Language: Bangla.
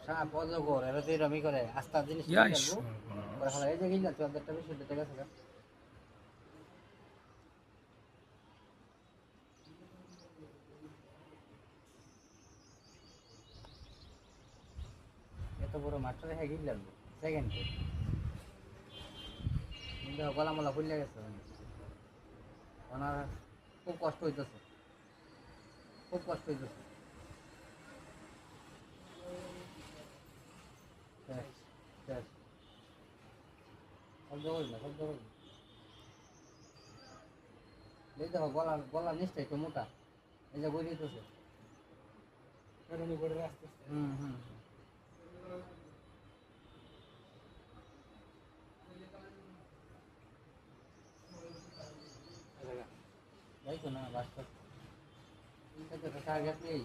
সাপ অজগর এরা তো এরমই করে আস্তা জিনিস ইয়া খেলবো পরে হলো এই যে গিলা 14টা বেশি ঠিক আছে গা এত বড় মাস্টার রেখে গিলাম সেকেন্ডে কিন্তু গলা মলা খুলে গেছে ওনার খুব কষ্ট হইতেছে খুব কষ্ট হইতেছে শেষ শেষ শব্দ করি না শব্দ করি এই দেখো গলার নিচটা একটু মোটা এই যে বই দিতেছে হুম হুম তাই তো না বাস্তব টার্গেট নেই